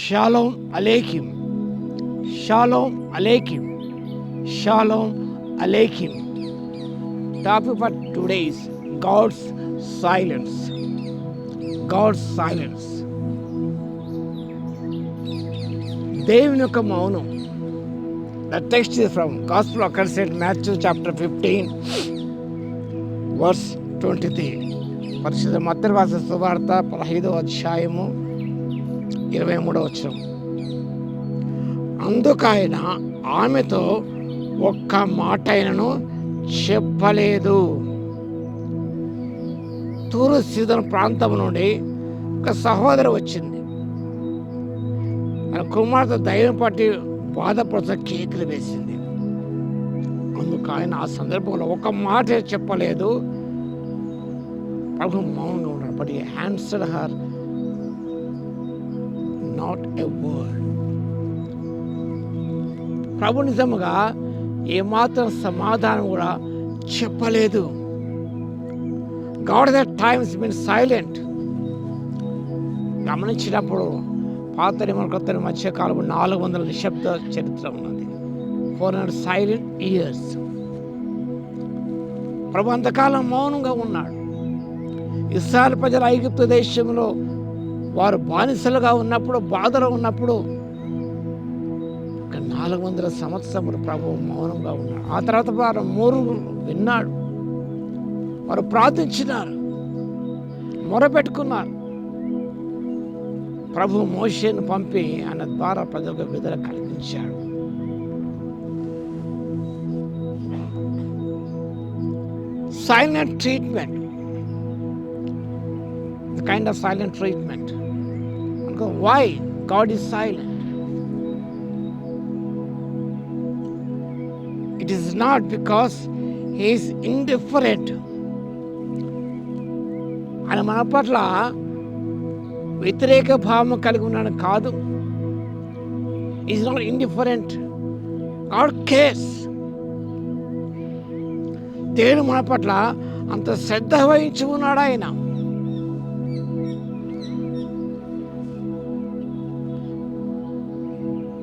Shalom అలేకిం, షాలోమ్ అలేకిం, షాలోమ్ అలేకిం. Topic for today is God's silence. God's silence, దేవుని యొక్క మౌనం. The text is from Gospel according to Matthew chapter 15 verse 23. పరిశుద్ధ మత్తయి రాసిన సువార్త 15వ అధ్యాయము 23వ వచనం. అందుకైన ఆమెతో ఒక్క మాట అయినను చెప్పలేదు. తూరు సీదోను ప్రాంతం నుండి ఒక సహోదరి వచ్చింది. తన కుమార్తె దయ్యం పట్టి బాధపడుతూ కేకలు వేసింది. అందుకు ఆయన ఆ సందర్భంలో ఒక మాట చెప్పలేదు. ప్రభు మౌనంగా ఉన్నాడు. But he answered her not a word. ప్రభు నిజముగా ఏమాత్రం సమాధానం కూడా చెప్పలేదు. God that times been silent. గమనించినప్పుడు పాత నిబంధన కొత్త నిబంధన మధ్యకాలంలో 400 నిశ్శబ్ద చరిత్ర ఉన్నది. 400 సైలెంట్ ఇయర్స్. ప్రభు అంతకాలం మౌనంగా ఉన్నాడు. ఇశ్రాయేలు ప్రజలు ఐగుప్తు దేశంలో వారు బానిసలుగా ఉన్నప్పుడు, బాధలో ఉన్నప్పుడు 400 సంవత్సరములు ప్రభు మౌనంగా ఉన్నాడు. ఆ తర్వాత వారు మూరు విన్నాడు. వారు ప్రార్థించినారు, మొరపెట్టుకున్నారు. ప్రభు మోషేను పంపి ఆయన ద్వారా ప్రజలకు విడుదల కలిగించాడు. Silent treatment, the kind of silent treatment. Why God is silent? It is not because he is indifferent. ఆయన మన పట్ల వ్యతిరేక భావం కలిగి ఉన్నాడు కాదు. Is not indifferent. God cares. దేవుడు మన పట్ల అంత శ్రద్ధ వహించి ఉన్నాడు ఆయన.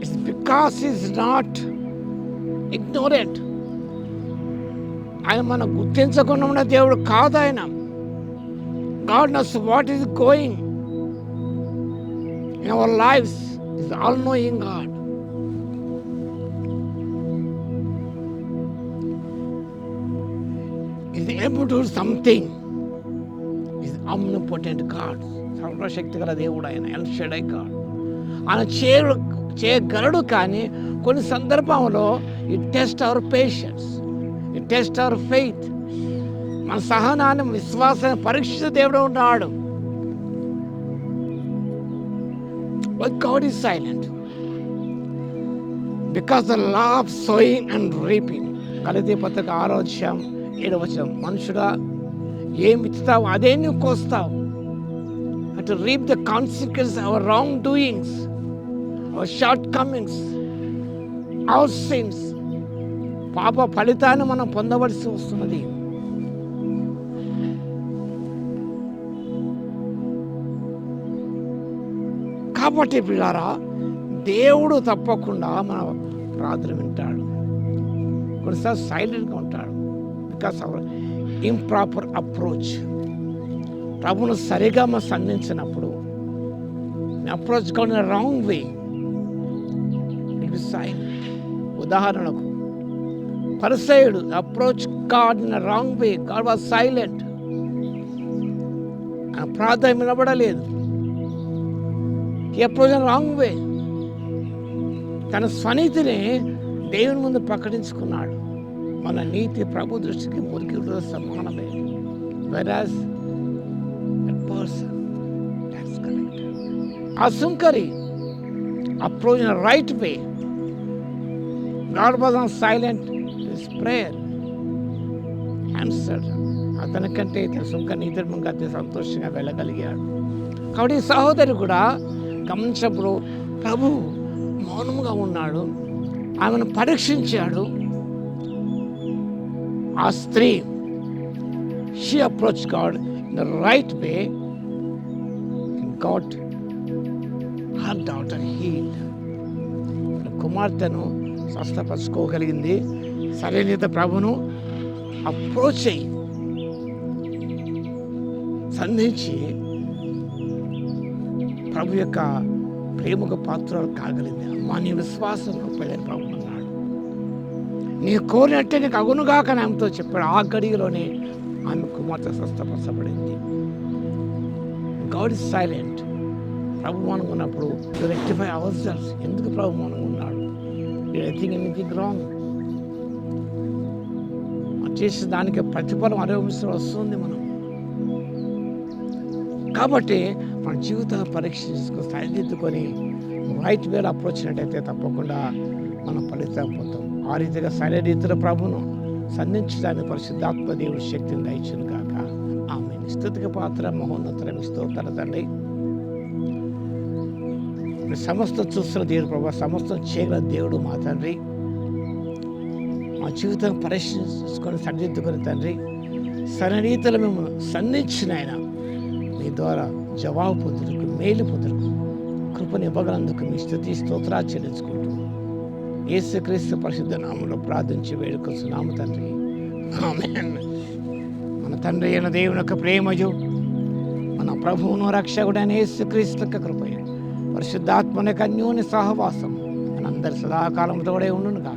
It's because is not ignorant. ఆయన మనం గుర్తించకుండా ఉన్న దేవుడు కాదు ఆయన. God knows what is going in our lives. Is all-knowing God. Is able to do something. Is omnipotent God. సర్వశక్తి గల దేవుడు ఆయన. El Shaddai God. ఆయన చేయగలడు. కానీ కొన్ని సందర్భంలో ఈ టెస్ట్ అవర్ పేషెన్స్, ఈ టెస్ట్ అవర్ ఫెయిత్. మన సహనాన్ని, విశ్వాసాన్ని పరీక్షించే దేవుడు ఉన్నాడు. But God is silent because the law of sowing and reaping. గలతీ పత్రిక 6వ అధ్యాయం 7వ వచనం. మనుషుడా, ఏం విత్తుతావు అదే నువ్వు కోస్తావు. To reap the consequences of our wrongdoings, our shortcomings, our sins. పాప ఫలితాన్ని మనం పొందవలసి వస్తున్నది. కాబట్టి పిల్లారా, దేవుడు తప్పకుండా మన ప్రార్థన వింటాడు. కొన్నిసార్లు సైలెంట్గా ఉంటాడు. Because our improper approach. ప్రభును సరిగా మనం సంధించినప్పుడు, approach God in wrong way, it is silent. ఉదాహరణకు పరిసయ్యుడు approach God in wrong way. God was silent. ఆయన ప్రార్థన వినబడలేదు. Approach wrong way. తన స్వనీతిని దేవుని ముందు ప్రకటించుకున్నాడు. మన నీతి ప్రభు దృష్టికి మురికితో సమానమే. వెరాజ్ పర్సన్ దట్స్ కరెక్ట్. అసుంకరి approach in right way. God was on silent. His prayer answered. అతనికంటే ఇతర సుంకరి నీతిమంగా అతి సంతోషంగా వెళ్ళగలిగాడు. కాబట్టి ఈ సహోదరి కూడా గమనించినప్పుడు ప్రభు మౌనంగా ఉన్నాడు. ఆమెను పరీక్షించాడు. ఆ స్త్రీ she approach God in the right way. God her daughter healed. కుమార్తెను స్వస్థపరచుకోగలిగింది. సరైన ప్రభును అప్రోచ్ అయ్యి సంధించి ప్రభు యొక్క ప్రేమకు పాత్రలు కాగలిగింది. అమ్మా, నీ విశ్వాసం గొప్పదని ప్రభు అన్నాడు. నీ కోరినట్టే నీకు అగునుగాక ఆమెతో చెప్పాడు. ఆ గడిలోనే ఆమె కుమార్తె స్వస్థపరచబడింది. God is silent. ప్రభు మౌనంగా ఉన్నప్పుడు టు రెక్టిఫై అవర్ సెల్ఫ్. ఎందుకు ప్రభు మౌనంగా ఉన్నాడు? Anything wrong. చేసిన దానికి ప్రతిఫలం అనుభవిస్తూ వస్తుంది మనం. కాబట్టి మన జీవితాన్ని పరీక్షించుకొని సరిదిద్దుకొని రైట్ వేలో అప్రోచ్ అయినట్టయితే తప్పకుండా మనం ఫలితం పొందుతాం. ఆ రీతిగా సరైన రీతిలో ప్రభును సంధించడానికి పరిశుద్ధాత్మ దేవుడి శక్తిని దయచును కాక. ఆమేన్. స్తుతికి పాత్ర మహోన్నతరం స్తోత్ర తండ్రి. సమస్త చూస్తున్న దేవుడు ప్రభు, సమస్తం చేయగల దేవుడు మా తండ్రి. మా జీవితం పరీక్షించుకొని సరిదిద్దుకొని తండ్రి సరైన రీతిలో మేము సంధించిన ఆయన మీ ద్వారా జవాబు పొందుటకు, మేలు పొందుటకు కృపను ఇవ్వగలందుకు మీ స్తుతి స్తోత్రాలు చెల్లించుకుంటూ యేసుక్రీస్తు పరిశుద్ధ నామములో ప్రార్థించి వేడుకొస్తున్నాము తండ్రి. ఆమేన్. మన తండ్రి అయిన దేవుని యొక్క ప్రేమయు, మన ప్రభువును రక్షకుడైన యేసుక్రీస్తు యొక్క కృపయు, పరిశుద్ధాత్మ యొక్క అన్యోన్య సహవాసం మనందరి సదాకాలం తోడే ఉండును గాక.